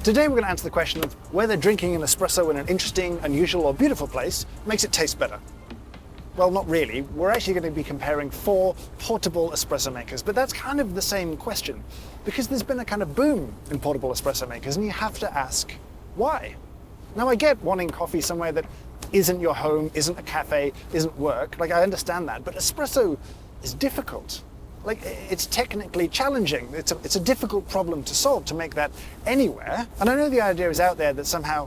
Today we're going to answer the question of whether drinking an espresso in an interesting, unusual or beautiful place makes it taste better. Well, not really. We're actually going to be comparing 4 portable espresso makers, but that's kind of the same question because there's been a kind of boom in portable espresso makers and you have to ask why. Now I get wanting coffee somewhere that isn't your home, isn't a cafe, isn't work, like I understand that, but espresso is difficult. Like, it's technically challenging. It's a difficult problem to solve, to make that anywhere. And I know the idea is out there that somehow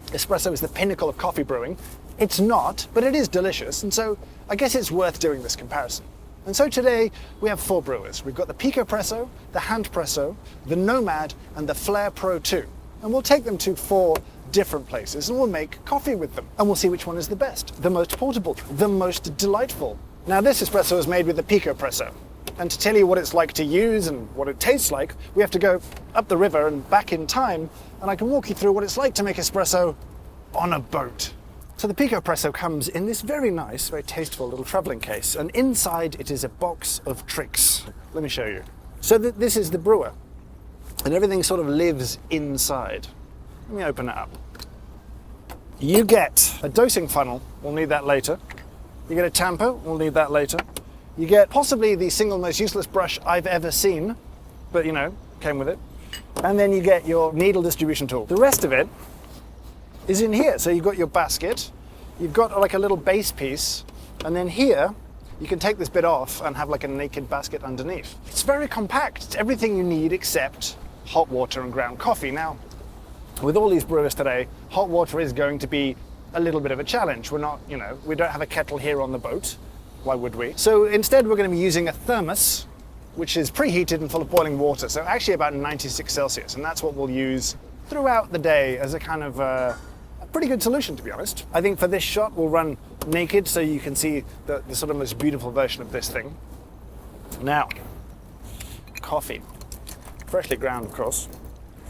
espresso is the pinnacle of coffee brewing. It's not, but it is delicious, and so I guess it's worth doing this comparison. And so today we have 4 brewers. We've got the Picopresso, the Handpresso, the Nomad, and the Flair PRO 2. And we'll take them to 4 different places and we'll make coffee with them. And we'll see which one is the best, the most portable, the most delightful. Now this espresso is made with the Picopresso. And to tell you what it's like to use and what it tastes like, we have to go up the river and back in time, and I can walk you through what it's like to make espresso on a boat. So the Picopresso comes in this very nice, very tasteful little traveling case, and inside it is a box of tricks. Let me show you. So this is the brewer, and everything sort of lives inside. Let me open it up. You get a dosing funnel, we'll need that later. You get a tamper, we'll need that later. You get possibly the single most useless brush I've ever seen, but you know, came with it. And then you get your needle distribution tool. The rest of it is in here. So you've got your basket, you've got like a little base piece, and then here you can take this bit off and have like a naked basket underneath. It's very compact. It's everything you need except hot water and ground coffee. Now, with all these brewers today, hot water is going to be a little bit of a challenge. We're not, you know, we don't have a kettle here on the boat. Why would we? So instead we're going to be using a thermos, which is preheated and full of boiling water. So actually about 96 Celsius. And that's what we'll use throughout the day as a kind of a pretty good solution, to be honest. I think for this shot we'll run naked so you can see the sort of most beautiful version of this thing. Now, coffee. Freshly ground, of course.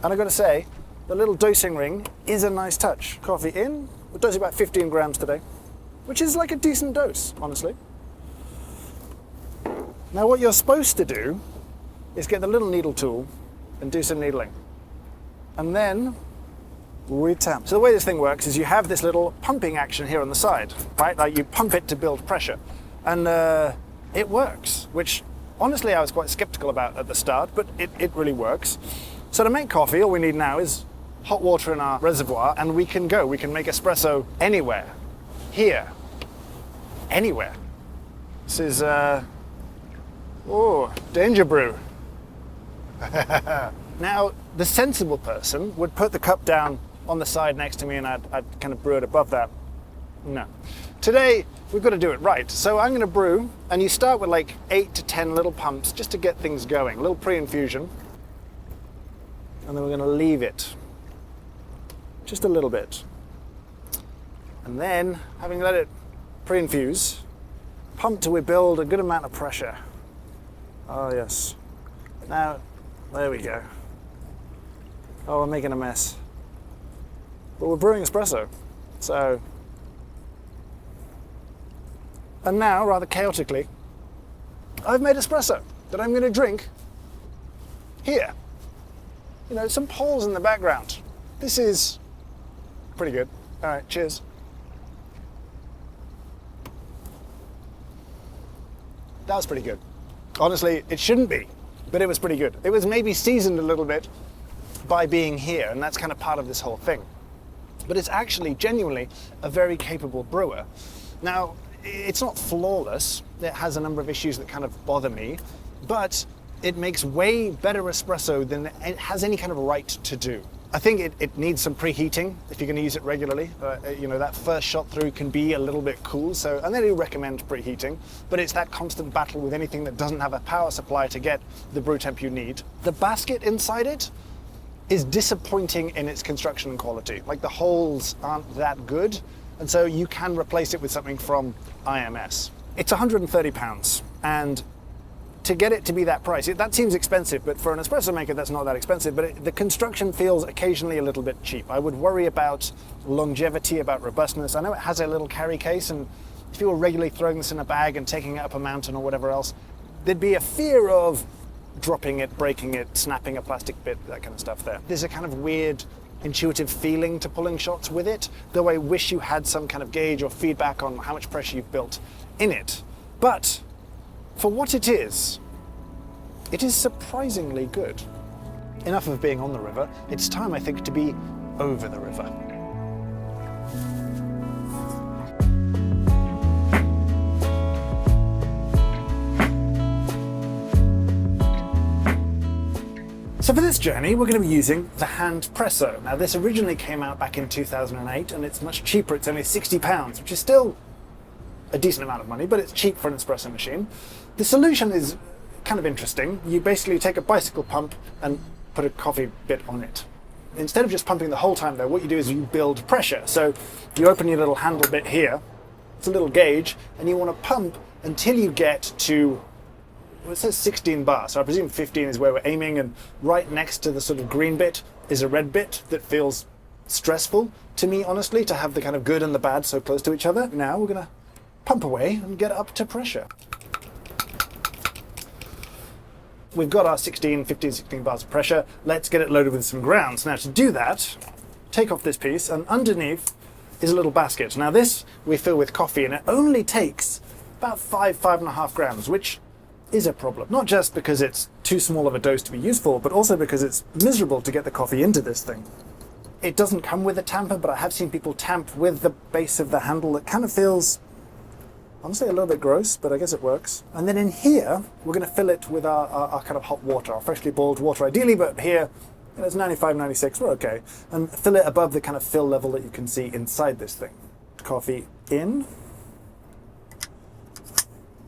And I've got to say, the little dosing ring is a nice touch. Coffee in, we're dosing about 15 grams today, which is like a decent dose, honestly. Now what you're supposed to do is get the little needle tool and do some needling. And then we tap. So the way this thing works is you have this little pumping action here on the side, right? Like you pump it to build pressure. And it works, which honestly I was quite skeptical about at the start, but it really works. So to make coffee, all we need now is hot water in our reservoir, and we can make espresso anywhere, here, anywhere. This is, danger brew. Now, the sensible person would put the cup down on the side next to me and I'd kind of brew it above that. No. Today, we've got to do it right. So I'm going to brew, and you start with like 8 to 10 little pumps just to get things going, a little pre-infusion. And then we're going to leave it just a little bit. And then, having let it pre-infuse, pump till we build a good amount of pressure. Oh yes. Now, there we go. Oh, we're making a mess. But we're brewing espresso, so. And now, rather chaotically, I've made espresso that I'm going to drink here. You know, some poles in the background. This is pretty good. All right, cheers. That was pretty good. Honestly, it shouldn't be, but it was pretty good. It was maybe seasoned a little bit by being here, and that's kind of part of this whole thing. But it's actually genuinely a very capable brewer. Now, it's not flawless. It has a number of issues that kind of bother me, but it makes way better espresso than it has any kind of right to do. I think it needs some preheating if you're going to use it regularly. You know, that first shot through can be a little bit cool, so, and they do recommend preheating, but it's that constant battle with anything that doesn't have a power supply to get the brew temp you need. The basket inside it is disappointing in its construction and quality. Like, the holes aren't that good, and so you can replace it with something from IMS. It's £130, and to get it to be that price, that seems expensive, but for an espresso maker that's not that expensive, but the construction feels occasionally a little bit cheap. I would worry about longevity, about robustness. I know it has a little carry case, and if you were regularly throwing this in a bag and taking it up a mountain or whatever else, there'd be a fear of dropping it, breaking it, snapping a plastic bit, that kind of stuff there. There's a kind of weird intuitive feeling to pulling shots with it, though I wish you had some kind of gauge or feedback on how much pressure you've built in it. But for what it is surprisingly good. Enough of being on the river. It's time, I think, to be over the river. So for this journey, we're going to be using the Handpresso. Now this originally came out back in 2008 and it's much cheaper. It's only £60, which is still a decent amount of money, but it's cheap for an espresso machine. The solution is kind of interesting. You basically take a bicycle pump and put a coffee bit on it. Instead of just pumping the whole time though, what you do is you build pressure. So you open your little handle bit here, it's a little gauge, and you want to pump until you get to, well, it says 16 bars, so I presume 15 is where we're aiming, and right next to the sort of green bit is a red bit that feels stressful to me, honestly, to have the kind of good and the bad so close to each other. Now we're going to pump away and get up to pressure. We've got our 16 bars of pressure. Let's get it loaded with some grounds. Now to do that, take off this piece, and underneath is a little basket. Now this we fill with coffee, and it only takes about 5.5 grams, which is a problem. Not just because it's too small of a dose to be useful, but also because it's miserable to get the coffee into this thing. It doesn't come with a tamper, but I have seen people tamp with the base of the handle. It kind of feels, honestly, a little bit gross, but I guess it works. And then in here, we're going to fill it with our kind of hot water, our freshly boiled water ideally, but here, it's 95, 96, we're okay. And fill it above the kind of fill level that you can see inside this thing. Coffee in.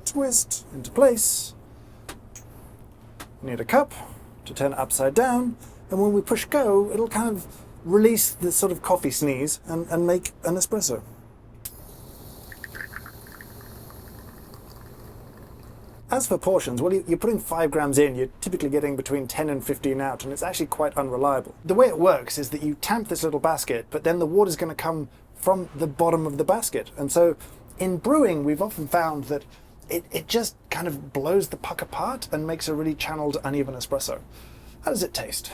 Twist into place. Need a cup to turn it upside down, and when we push go, it'll kind of release the sort of coffee sneeze and make an espresso. As for portions, well, you're putting 5 grams in, you're typically getting between 10 and 15 out, and it's actually quite unreliable. The way it works is that you tamp this little basket, but then the water's going to come from the bottom of the basket. And so in brewing, we've often found that it just kind of blows the puck apart and makes a really channeled, uneven espresso. How does it taste?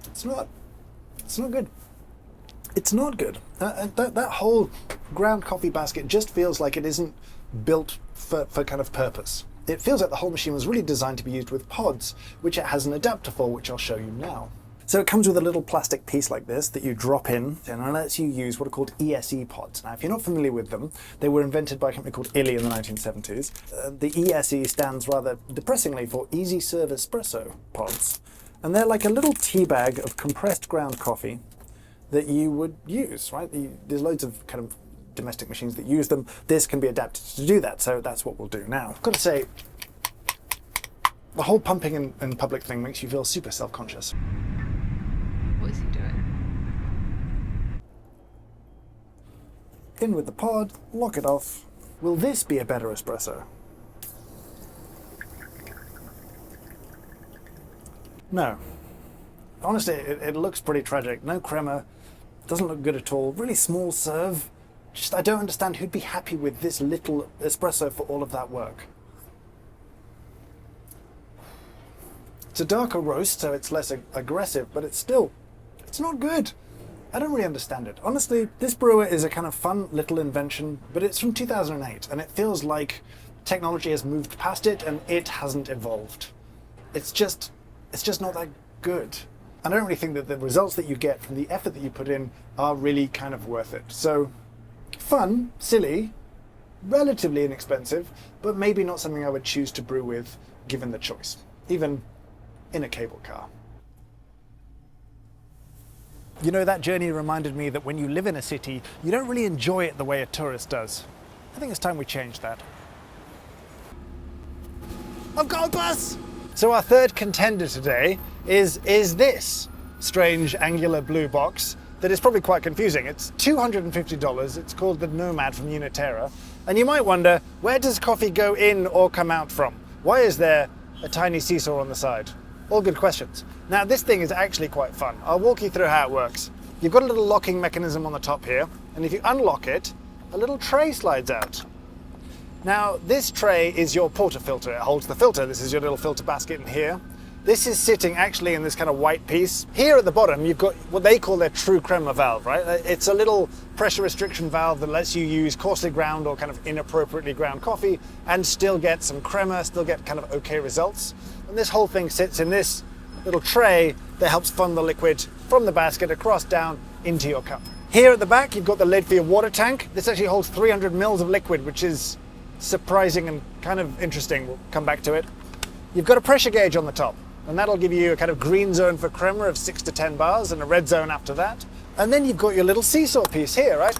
It's not good. It's not good. That whole ground coffee basket just feels like it isn't built for kind of purpose. It feels like the whole machine was really designed to be used with pods, which it has an adapter for, which I'll show you now. So it comes with a little plastic piece like this that you drop in, and it lets you use what are called ESE pods. Now, if you're not familiar with them, they were invented by a company called Illy in the 1970s. The ESE stands rather depressingly for Easy Serve Espresso pods. And they're like a little tea bag of compressed ground coffee that you would use, right? There's loads of kind of domestic machines that use them. This can be adapted to do that, so that's what we'll do now. I've got to say, the whole pumping in public thing makes you feel super self-conscious. What is he doing? In with the pod, lock it off. Will this be a better espresso? No. Honestly, it looks pretty tragic. No crema, doesn't look good at all. Really small serve. Just, I don't understand who'd be happy with this little espresso for all of that work. It's a darker roast, so it's less aggressive, but it's not good. I don't really understand it. Honestly, this brewer is a kind of fun little invention, but it's from 2008, and it feels like technology has moved past it and it hasn't evolved. It's just not that good. I don't really think that the results that you get from the effort that you put in are really kind of worth it. So, fun, silly, relatively inexpensive, but maybe not something I would choose to brew with given the choice, even in a cable car. You know, that journey reminded me that when you live in a city, you don't really enjoy it the way a tourist does. I think it's time we change that. I've got a bus! So our third contender today is this strange angular blue box that is probably quite confusing. It's $250. It's called the Nomad from UniTerra. And you might wonder, where does coffee go in or come out from? Why is there a tiny seesaw on the side? All good questions. Now, this thing is actually quite fun. I'll walk you through how it works. You've got a little locking mechanism on the top here, and if you unlock it, a little tray slides out. Now, this tray is your portafilter. It holds the filter. This is your little filter basket in here. This is sitting actually in this kind of white piece. Here at the bottom, you've got what they call their true crema valve, right? It's a little pressure restriction valve that lets you use coarsely ground or kind of inappropriately ground coffee and still get some crema, still get kind of okay results. And this whole thing sits in this little tray that helps funnel the liquid from the basket across down into your cup. Here at the back, you've got the lid for your water tank. This actually holds 300 mils of liquid, which is surprising and kind of interesting. We'll come back to it. You've got a pressure gauge on the top, and that'll give you a kind of green zone for crema of 6 to 10 bars and a red zone after that. And then you've got your little seesaw piece here, right?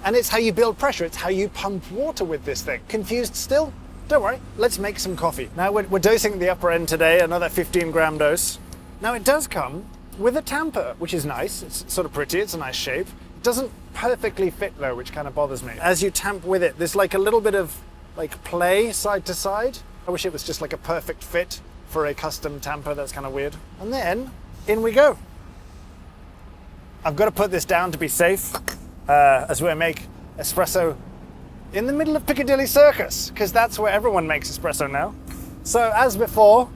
And it's how you build pressure. It's how you pump water with this thing. Confused still? Don't worry, let's make some coffee. Now we're dosing at the upper end today, another 15-gram dose. Now it does come with a tamper, which is nice. It's sort of pretty, it's a nice shape. It doesn't perfectly fit though, which kind of bothers me. As you tamp with it, there's like a little bit of like play side to side. I wish it was just like a perfect fit for a custom tamper. That's kind of weird. And then in we go. I've got to put this down to be safe as we make espresso in the middle of Piccadilly Circus, because that's where everyone makes espresso now. So as before,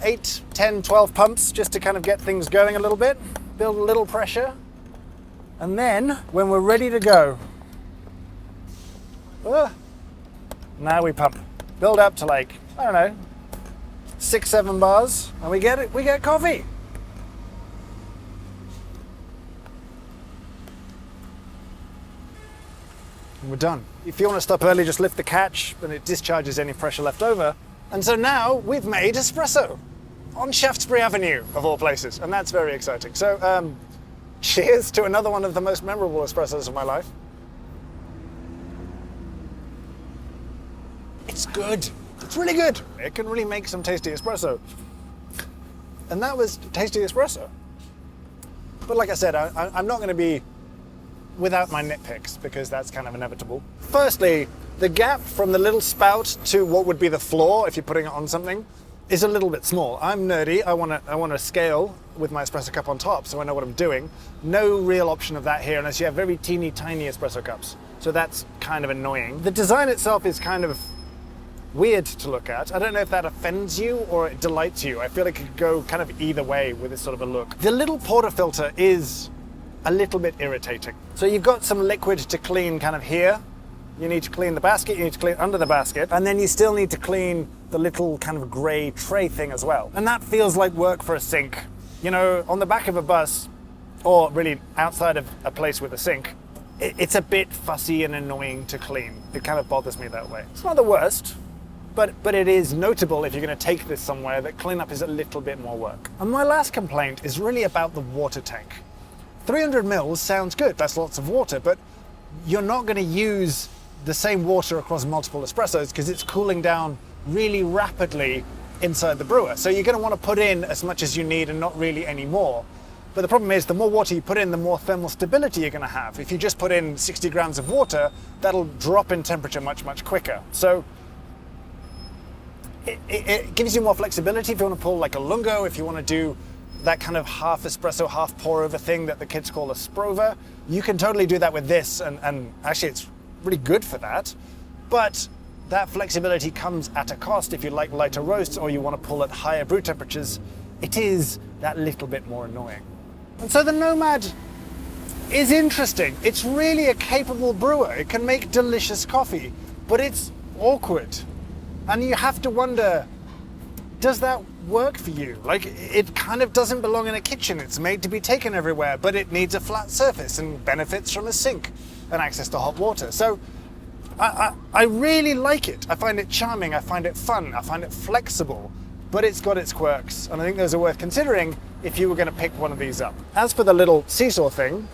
8, 10, 12 pumps just to kind of get things going a little bit, build a little pressure. And then when we're ready to go, now we pump. Build up to like, I don't know, 6, 7 bars, and we get coffee. And we're done. If you want to stop early, just lift the catch and it discharges any pressure left over. And so now we've made espresso on Shaftesbury Avenue, of all places, and that's very exciting. So cheers to another one of the most memorable espressos of my life. It's good. It's really good. It can really make some tasty espresso. And that was tasty espresso. But like I said, I'm not going to be without my nitpicks, because that's kind of inevitable. Firstly, the gap from the little spout to what would be the floor if you're putting it on something is a little bit small. I'm nerdy. I want to scale with my espresso cup on top so I know what I'm doing. No real option of that here unless you have very teeny tiny espresso cups. So that's kind of annoying. The design itself is kind of weird to look at. I don't know if that offends you or it delights you. I feel like it could go kind of either way with this sort of a look. The little portafilter is a little bit irritating. So you've got some liquid to clean kind of here. You need to clean the basket, you need to clean under the basket, and then you still need to clean the little kind of gray tray thing as well. And that feels like work for a sink. You know, on the back of a bus, or really outside of a place with a sink, it's a bit fussy and annoying to clean. It kind of bothers me that way. It's not the worst, but it is notable if you're going to take this somewhere that cleanup is a little bit more work. And my last complaint is really about the water tank. 300 mils sounds good, that's lots of water, but you're not going to use the same water across multiple espressos because it's cooling down really rapidly inside the brewer. So you're going to want to put in as much as you need and not really any more. But the problem is the more water you put in, the more thermal stability you're going to have. If you just put in 60 grams of water, that'll drop in temperature much, much quicker. So it gives you more flexibility if you want to pull like a lungo, if you want to do that kind of half espresso, half pour over thing that the kids call a sprova. You can totally do that with this, and actually it's really good for that. But that flexibility comes at a cost if you like lighter roasts or you want to pull at higher brew temperatures. It is that little bit more annoying. And so the Nomad is interesting. It's really a capable brewer. It can make delicious coffee, but it's awkward. And you have to wonder, does that work for you? Like, it kind of doesn't belong in a kitchen. It's made to be taken everywhere, but it needs a flat surface and benefits from a sink and access to hot water. So I really like it. I find it charming. I find it fun. I find it flexible, but it's got its quirks. And I think those are worth considering if you were going to pick one of these up. As for the little seesaw thing,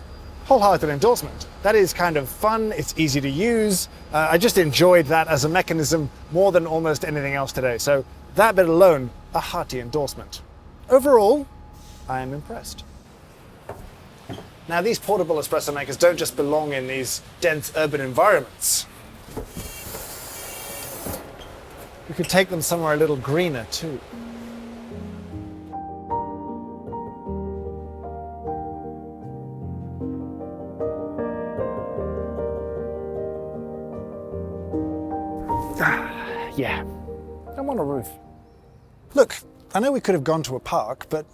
wholehearted endorsement. That is kind of fun. It's easy to use. I just enjoyed that as a mechanism more than almost anything else today. So that bit alone, a hearty endorsement. Overall, I am impressed. Now, these portable espresso makers don't just belong in these dense urban environments. We could take them somewhere a little greener too. I'm on a roof. Look, I know we could have gone to a park, but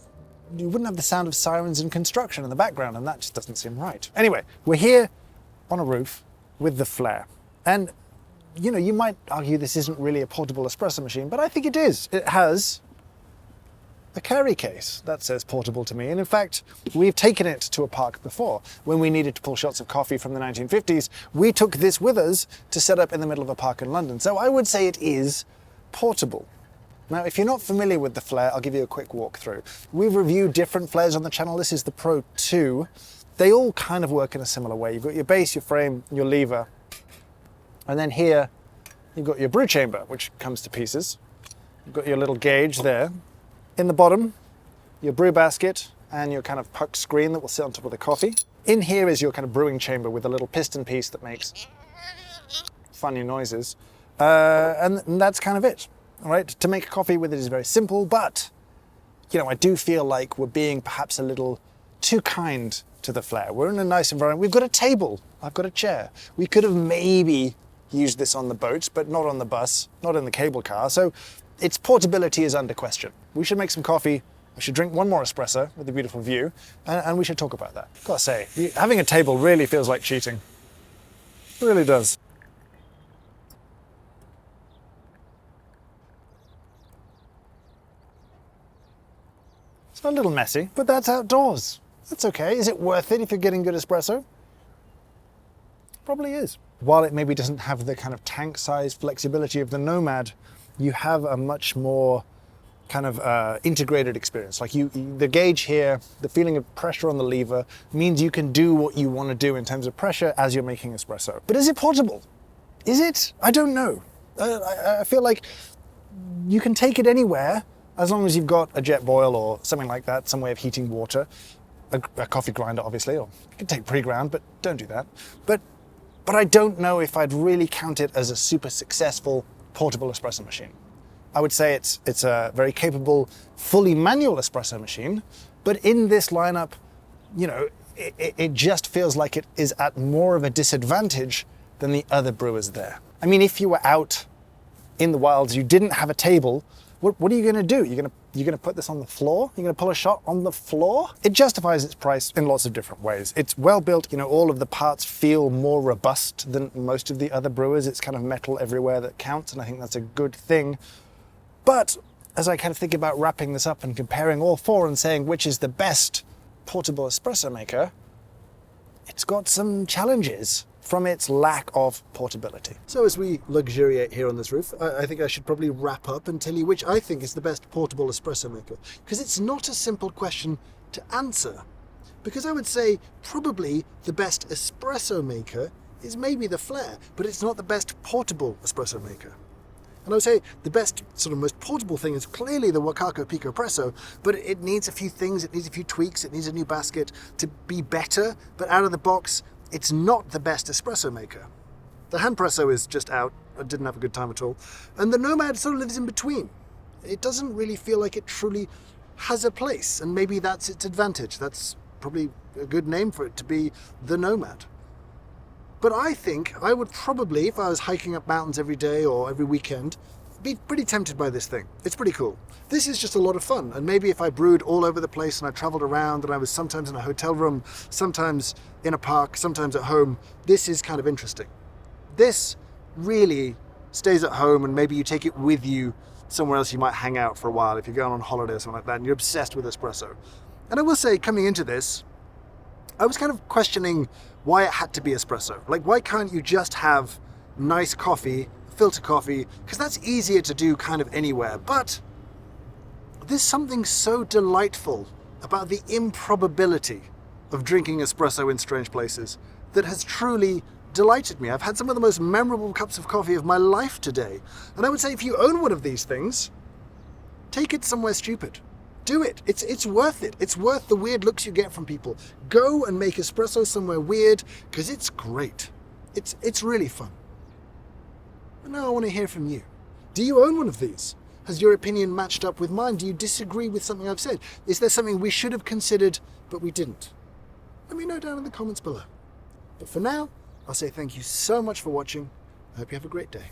you wouldn't have the sound of sirens and construction in the background, and that just doesn't seem right. Anyway, we're here on a roof with the Flair. And, you know, you might argue this isn't really a portable espresso machine, but I think it is. It has a carry case that says portable to me. And in fact, we've taken it to a park before. When we needed to pull shots of coffee from the 1950s, we took this with us to set up in the middle of a park in London. So I would say it is portable. Now, if you're not familiar with the Flair, I'll give you a quick walkthrough. We've reviewed different Flairs on the channel. This is the Pro 2. They all kind of work in a similar way. You've got your base, your frame, your lever, and then here you've got your brew chamber, which comes to pieces. You've got your little gauge there. In the bottom, your brew basket and your kind of puck screen that will sit on top of the coffee. In here is your kind of brewing chamber with a little piston piece that makes funny noises. And that's kind of it. All right, to make coffee with it is very simple, but, you know, I do feel like we're being perhaps a little too kind to the Flair. We're in a nice environment. We've got a table. I've got a chair. We could have maybe used this on the boat, but not on the bus, not in the cable car. So its portability is under question. We should make some coffee. We should drink one more espresso with a beautiful view, and we should talk about that. Gotta say, having a table really feels like cheating. It really does. It's a little messy, but that's outdoors. That's okay. Is it worth it if you're getting good espresso? Probably is. While it maybe doesn't have the kind of tank-sized flexibility of the Nomad, you have a much more kind of integrated experience. Like the gauge here, the feeling of pressure on the lever means you can do what you want to do in terms of pressure as you're making espresso. But is it portable? Is it? I don't know. I feel like you can take it anywhere as long as you've got a jet boil or something like that, some way of heating water, a coffee grinder obviously, or you can take pre-ground, but don't do that. But I don't know if I'd really count it as a super successful portable espresso machine. I would say it's a very capable, fully manual espresso machine, but in this lineup, you know, it just feels like it is at more of a disadvantage than the other brewers there. I mean, if you were out in the wilds, you didn't have a table, what are you going to do? You're going to put this on the floor? You're going to pull a shot on the floor? It justifies its price in lots of different ways. It's well built. You know, all of the parts feel more robust than most of the other brewers. It's kind of metal everywhere that counts, and I think that's a good thing. But as I kind of think about wrapping this up and comparing all four and saying which is the best portable espresso maker, it's got some challenges from its lack of portability. So as we luxuriate here on this roof, I think I should probably wrap up and tell you which I think is the best portable espresso maker, because it's not a simple question to answer. Because I would say probably the best espresso maker is maybe the Flair, but it's not the best portable espresso maker. And I would say the best, sort of most portable thing is clearly the Wakako Picopresso, but it needs a few things, it needs a few tweaks, it needs a new basket to be better, but out of the box, it's not the best espresso maker. The Handpresso is just out. I didn't have a good time at all. And the Nomad sort of lives in between. It doesn't really feel like it truly has a place, and maybe that's its advantage. That's probably a good name for it, to be the Nomad. But I think I would probably, if I was hiking up mountains every day or every weekend, be pretty tempted by this thing. It's pretty cool. This is just a lot of fun, and maybe if I brewed all over the place and I traveled around and I was sometimes in a hotel room, sometimes in a park, sometimes at home, this is kind of interesting. This really stays at home, and maybe you take it with you somewhere else you might hang out for a while if you're going on holiday or something like that and you're obsessed with espresso. And I will say, coming into this, I was kind of questioning why it had to be espresso. Like, why can't you just have nice coffee, filter coffee, because that's easier to do kind of anywhere. But there's something so delightful about the improbability of drinking espresso in strange places that has truly delighted me. I've had some of the most memorable cups of coffee of my life today. And I would say if you own one of these things, take it somewhere stupid. Do it. It's worth it. It's worth the weird looks you get from people. Go and make espresso somewhere weird, because it's great. It's really fun. And now I want to hear from you. Do you own one of these? Has your opinion matched up with mine? Do you disagree with something I've said? Is there something we should have considered, but we didn't? Let me know down in the comments below. But for now, I'll say thank you so much for watching. I hope you have a great day.